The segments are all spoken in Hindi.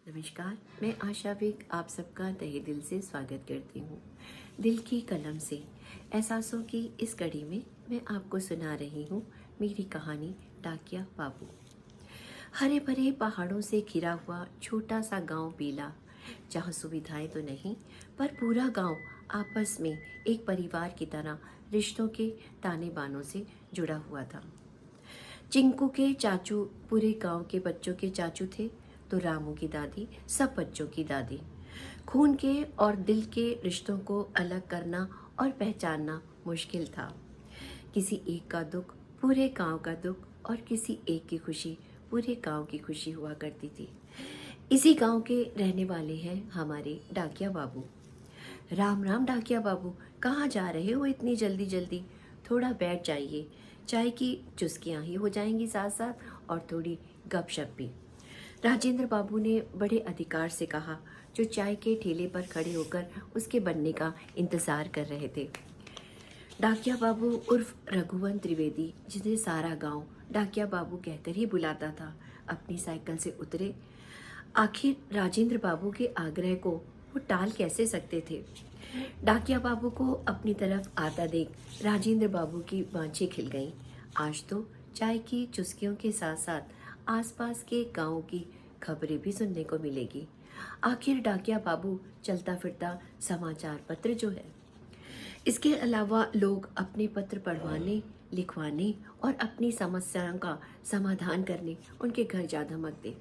नमस्कार, मैं आशा बेग आप सबका तहे दिल से स्वागत करती हूँ। दिल की कलम से एहसासों की इस कड़ी में मैं आपको सुना रही हूँ मेरी कहानी डाकिया बाबू। हरे भरे पहाड़ों से घिरा हुआ छोटा सा गांव बेला, जहाँ सुविधाएं तो नहीं पर पूरा गांव आपस में एक परिवार की तरह रिश्तों के ताने बानों से जुड़ा हुआ था। चिंकू के चाचू पूरे गांव के बच्चों के चाचू थे, तो रामू की दादी सब बच्चों की दादी। खून के और दिल के रिश्तों को अलग करना और पहचानना मुश्किल था। किसी एक का दुख पूरे गांव का दुख और किसी एक की खुशी पूरे गांव की खुशी हुआ करती थी। इसी गांव के रहने वाले हैं हमारे डाकिया बाबू। राम राम डाकिया बाबू, कहाँ जा रहे हो इतनी जल्दी जल्दी? थोड़ा बैठ जाइए, चाय की चुस्कियाँ ही हो जाएंगी साथ साथ और थोड़ी गपशप भी। राजेंद्र बाबू ने बड़े अधिकार से कहा, जो चाय के ठेले पर खड़े होकर उसके बनने का इंतजार कर रहे थे। डाकिया बाबू उर्फ रघुवंत त्रिवेदी, जिन्हें सारा गांव डाकिया बाबू कहकर ही बुलाता था, अपनी साइकिल से उतरे। आखिर राजेंद्र बाबू के आग्रह को वो टाल कैसे सकते थे। डाकिया बाबू को अपनी तरफ आता देख राजेंद्र बाबू की बाँछें खिल गईं। आज तो चाय की चुस्कियों के साथ साथ आसपास के गांवों की खबरें भी सुनने को मिलेगी। आखिर डाकिया बाबू चलता फिरता समाचार पत्र जो है। इसके अलावा लोग अपने पत्र पढ़वाने, लिखवाने और अपनी समस्याओं का समाधान करने उनके घर जा धमकते।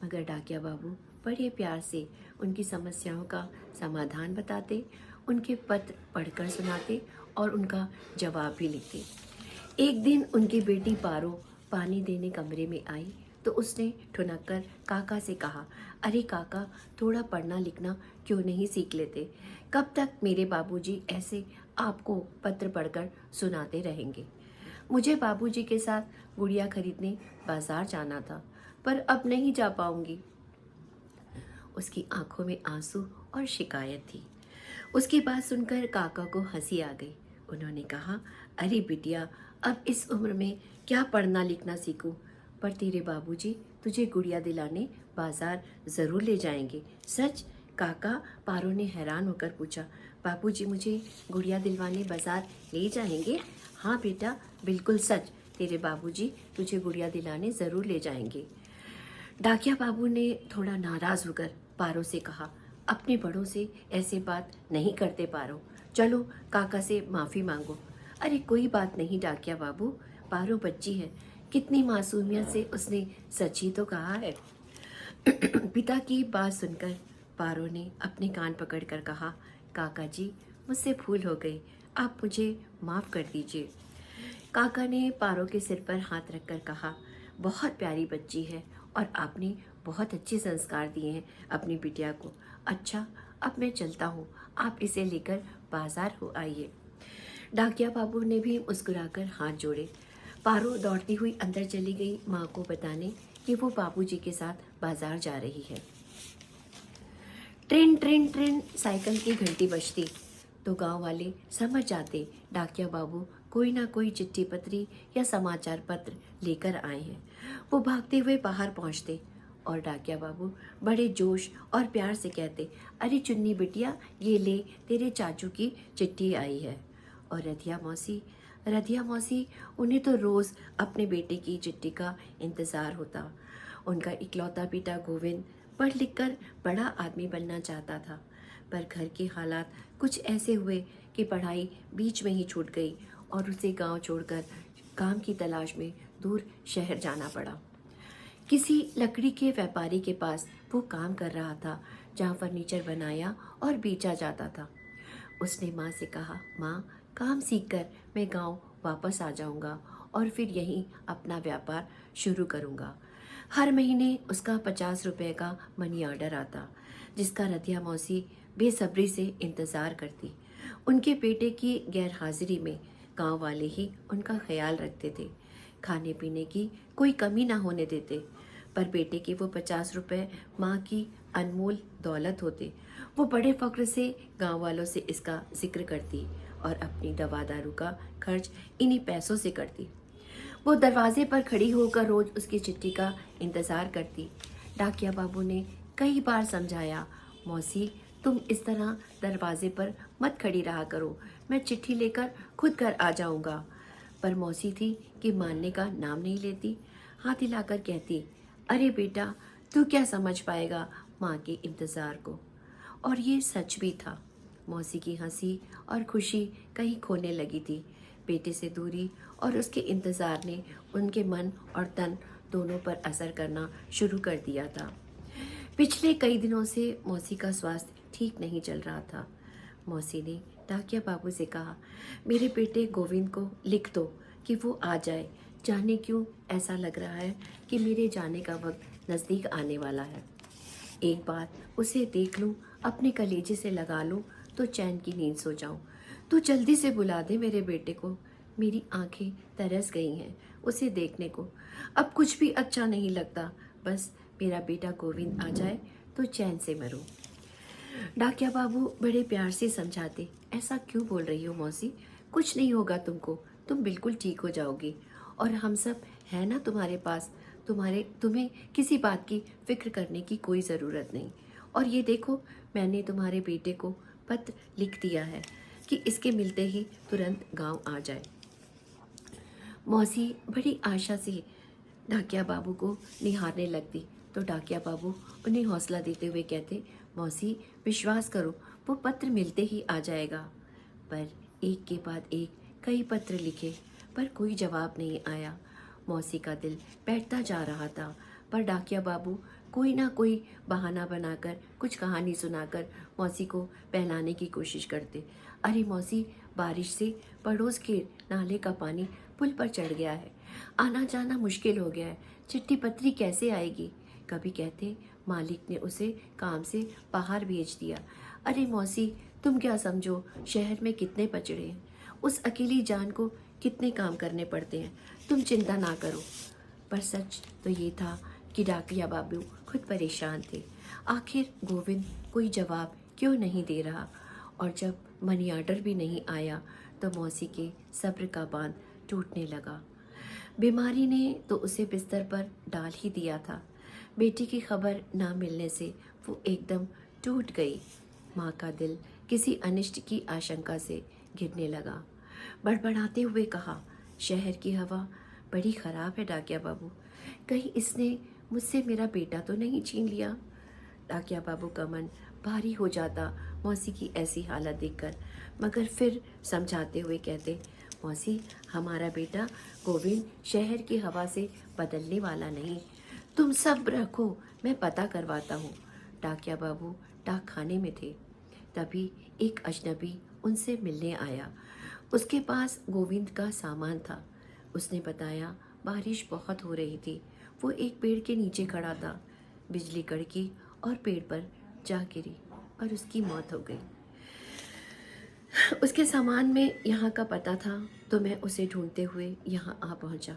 मगर डाकिया बाबू बड़े प्यार से उनकी समस्याओं का समाधान बताते, उनके पत्र पढ़कर सुनाते और उनका जवाब भी लिखते। एक दिन उनकी बेटी पारो पानी देने कमरे में आई तो उसने ठुनक कर काका से कहा, अरे काका, थोड़ा पढ़ना लिखना क्यों नहीं सीख लेते? कब तक मेरे बाबूजी ऐसे आपको पत्र पढ़कर सुनाते रहेंगे? मुझे बाबूजी के साथ गुड़िया खरीदने बाजार जाना था, पर अब नहीं जा पाऊंगी। उसकी आंखों में आंसू और शिकायत थी। उसकी बात सुनकर काका को हंसी आ गई। उन्होंने कहा, अरे बिटिया, अब इस उम्र में क्या पढ़ना लिखना सीखूं, पर तेरे बाबूजी तुझे गुड़िया दिलाने बाजार ज़रूर ले जाएंगे। सच? काका, पारो ने हैरान होकर पूछा। बाबूजी मुझे गुड़िया दिलवाने बाजार ले जाएंगे? हाँ बेटा, बिल्कुल सच, तेरे बाबूजी तुझे गुड़िया दिलाने ज़रूर ले जाएंगे। डाकिया बाबू ने थोड़ा नाराज़ होकर पारो से कहा, अपने बड़ों से ऐसे बात नहीं करते पारो, चलो काका से माफ़ी मांगो। अरे कोई बात नहीं डाकिया बाबू, पारो बच्ची है, कितनी मासूमियत से उसने सच ही तो कहा है। पिता की बात सुनकर पारो ने अपने कान पकड़कर कहा, काका जी, मुझसे भूल हो गई, आप मुझे माफ़ कर दीजिए। काका ने पारो के सिर पर हाथ रखकर कहा, बहुत प्यारी बच्ची है और आपने बहुत अच्छे संस्कार दिए हैं अपनी बिटिया को। अच्छा, अब मैं चलता हूँ, आप इसे लेकर बाजार हो आइए। डाकिया बाबू ने भी मुस्कुराकर हाथ जोड़े। पारो दौड़ती हुई अंदर चली गई माँ को बताने कि वो बाबूजी के साथ बाजार जा रही है। ट्रेन ट्रेन ट्रेन साइकिल की घंटी बजती तो गांव वाले समझ जाते डाकिया बाबू कोई ना कोई चिट्ठी पत्री या समाचार पत्र लेकर आए हैं। वो भागते हुए बाहर पहुंचते और डाकिया बाबू बड़े जोश और प्यार से कहते, अरे चुन्नी बिटिया, ये ले, तेरे चाचू की चिट्ठी आई है। और रधिया मौसी, उन्हें तो रोज़ अपने बेटे की चिट्ठी का इंतज़ार होता। उनका इकलौता बेटा गोविंद पढ़ लिख कर बड़ा आदमी बनना चाहता था, पर घर के हालात कुछ ऐसे हुए कि पढ़ाई बीच में ही छूट गई और उसे गांव छोड़कर काम की तलाश में दूर शहर जाना पड़ा। किसी लकड़ी के व्यापारी के पास वो काम कर रहा था, जहाँ फर्नीचर बनाया और बेचा जाता था। उसने माँ से कहा, माँ, काम सीखकर मैं गांव वापस आ जाऊंगा और फिर यहीं अपना व्यापार शुरू करूंगा। हर महीने उसका 50 रुपए का मनी ऑर्डर आता, जिसका रतिया मौसी बेसब्री से इंतज़ार करती। उनके बेटे की गैर हाजिरी में गांव वाले ही उनका ख्याल रखते थे, खाने पीने की कोई कमी ना होने देते। पर बेटे के वो 50 रुपए माँ की अनमोल दौलत होते। वो बड़े फख्र से गांव वालों से इसका जिक्र करती और अपनी दवा दारू का खर्च इन्हीं पैसों से करती। वो दरवाजे पर खड़ी होकर रोज उसकी चिट्ठी का इंतज़ार करती। डाकिया बाबू ने कई बार समझाया, मौसी तुम इस तरह दरवाजे पर मत खड़ी रहा करो, मैं चिट्ठी लेकर खुद घर आ जाऊंगा। पर मौसी थी कि मानने का नाम नहीं लेती। हाथ हिलाकर कहती, अरे बेटा, तू क्या समझ पाएगा माँ के इंतज़ार को। और ये सच भी था। मौसी की हंसी और खुशी कहीं खोने लगी थी। बेटे से दूरी और उसके इंतज़ार ने उनके मन और तन दोनों पर असर करना शुरू कर दिया था। पिछले कई दिनों से मौसी का स्वास्थ्य ठीक नहीं चल रहा था। मौसी ने डाकिया बाबू से कहा, मेरे बेटे गोविंद को लिख दो कि वो आ जाए। जाने क्यों ऐसा लग रहा है कि मेरे जाने का वक्त नज़दीक आने वाला है। एक बार उसे देख लूं, अपने कलेजे से लगा लूं तो चैन की नींद सो जाऊं। तू जल्दी से बुला दे मेरे बेटे को। मेरी आंखें तरस गई हैं उसे देखने को। अब कुछ भी अच्छा नहीं लगता। बस मेरा बेटा गोविंद आ जाए तो चैन से मरूं। डाकिया बाबू बड़े प्यार से समझाते, ऐसा क्यों बोल रही हो मौसी, कुछ नहीं होगा तुमको, तुम बिल्कुल ठीक हो जाओगी। और हम सब है ना तुम्हारे पास। तुम्हें किसी बात की फिक्र करने की कोई ज़रूरत नहीं। और ये देखो, मैंने तुम्हारे बेटे को पत्र लिख दिया है कि इसके मिलते ही तुरंत गांव आ जाए। मौसी बड़ी आशा से डाकिया बाबू को निहारने लगती तो डाकिया बाबू उन्हें हौसला देते हुए कहते, मौसी विश्वास करो, वो पत्र मिलते ही आ जाएगा। पर एक के बाद एक कई पत्र लिखे पर कोई जवाब नहीं आया। मौसी का दिल बैठता जा रहा था। पर डाकिया बाबू कोई ना कोई बहाना बनाकर, कुछ कहानी सुनाकर मौसी को बहलाने की कोशिश करते। अरे मौसी, बारिश से पड़ोस के नाले का पानी पुल पर चढ़ गया है, आना जाना मुश्किल हो गया है, चिट्ठी पत्री कैसे आएगी। कभी कहते मालिक ने उसे काम से बाहर भेज दिया। अरे मौसी, तुम क्या समझो, शहर में कितने पचड़े हैं, उस अकेली जान को कितने काम करने पड़ते हैं, तुम चिंता ना करो। पर सच तो ये था कि डाकिया बाबू खुद परेशान थे। आखिर गोविंद कोई जवाब क्यों नहीं दे रहा। और जब मनी ऑर्डर भी नहीं आया तो मौसी के सब्र का बांध टूटने लगा। बीमारी ने तो उसे बिस्तर पर डाल ही दिया था। बेटी की खबर ना मिलने से वो एकदम टूट गई। माँ का दिल किसी अनिष्ट की आशंका से गिरने लगा। बड़बड़ाते हुए कहा, शहर की हवा बड़ी खराब है डाकिया बाबू, कहीं इसने मुझसे मेरा बेटा तो नहीं छीन लिया। डाकिया बाबू का मन भारी हो जाता मौसी की ऐसी हालत देखकर, मगर फिर समझाते हुए कहते, मौसी, हमारा बेटा गोविंद शहर की हवा से बदलने वाला नहीं, तुम सब्र रखो, मैं पता करवाता हूँ। डाकिया बाबू डाक खाने में थे। तभी एक अजनबी उनसे मिलने आया। उसके पास गोविंद का सामान था। उसने बताया बारिश बहुत हो रही थी। वो एक पेड़ के नीचे खड़ा था। बिजली कड़की और पेड़ पर जा गिरी और उसकी मौत हो गई। उसके सामान में यहाँ का पता था तो मैं उसे ढूंढते हुए यहाँ आ पहुँचा।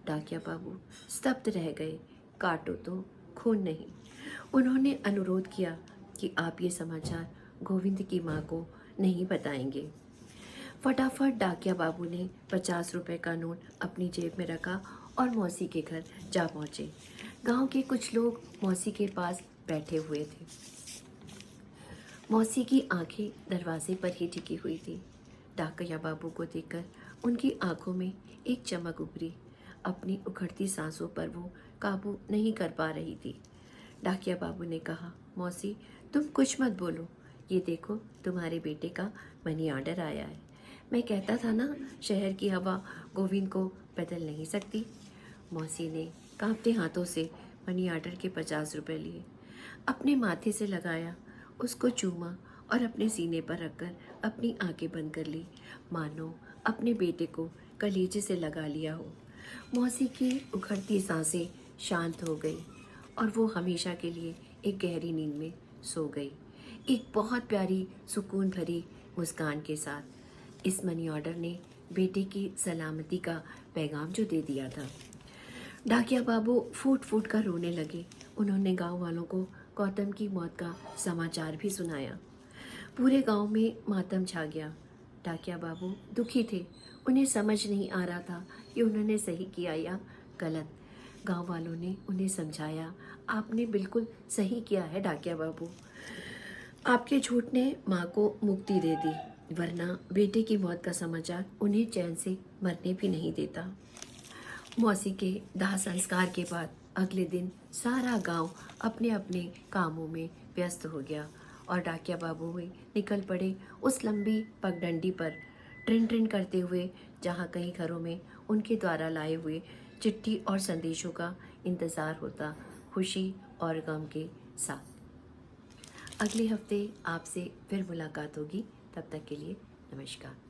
डाकिया बाबू स्तब्ध रह गए। काटो तो खून नहीं। उन्होंने अनुरोध किया कि आप ये समाचार गोविंद की माँ को नहीं बताएंगे। फटाफट डाकिया बाबू ने 50 रुपए का नोट अपनी जेब में रखा और मौसी के घर जा पहुँचे। गांव के कुछ लोग मौसी के पास बैठे हुए थे। मौसी की आंखें दरवाजे पर ही टिकी हुई थी। डाकिया बाबू को देखकर उनकी आंखों में एक चमक उभरी। अपनी उखड़ती सांसों पर वो काबू नहीं कर पा रही थी। डाकिया बाबू ने कहा, मौसी तुम कुछ मत बोलो, ये देखो तुम्हारे बेटे का मनी ऑर्डर आया है। मैं कहता था ना, शहर की हवा गोविंद को बदल नहीं सकती। मौसी ने कांपते हाथों से मनी ऑर्डर के 50 रुपए लिए, अपने माथे से लगाया, उसको चूमा और अपने सीने पर रखकर अपनी आंखें बंद कर ली, मानो अपने बेटे को कलेजे से लगा लिया हो। मौसी की उखड़ती सांसें शांत हो गई और वो हमेशा के लिए एक गहरी नींद में सो गई, एक बहुत प्यारी सुकून भरी मुस्कान के साथ। इस मनी ऑर्डर ने बेटे की सलामती का पैगाम जो दे दिया था। डाकिया बाबू फूट फूट कर रोने लगे। उन्होंने गांव वालों को गौतम की मौत का समाचार भी सुनाया। पूरे गांव में मातम छा गया। डाकिया बाबू दुखी थे। उन्हें समझ नहीं आ रहा था कि उन्होंने सही किया या गलत। गांव वालों ने उन्हें समझाया, आपने बिल्कुल सही किया है डाकिया बाबू, आपके झूठ ने माँ को मुक्ति दे दी, वरना बेटे की मौत का समाचार उन्हें चैन से मरने भी नहीं देता। मौसी के दाह संस्कार के बाद अगले दिन सारा गांव अपने अपने कामों में व्यस्त हो गया और डाकिया बाबू भी निकल पड़े उस लंबी पगडंडी पर, ट्रिन ट्रिन करते हुए, जहाँ कई घरों में उनके द्वारा लाए हुए चिट्ठी और संदेशों का इंतज़ार होता, खुशी और गम के साथ। अगले हफ्ते आपसे फिर मुलाकात होगी, तब तक के लिए नमस्कार।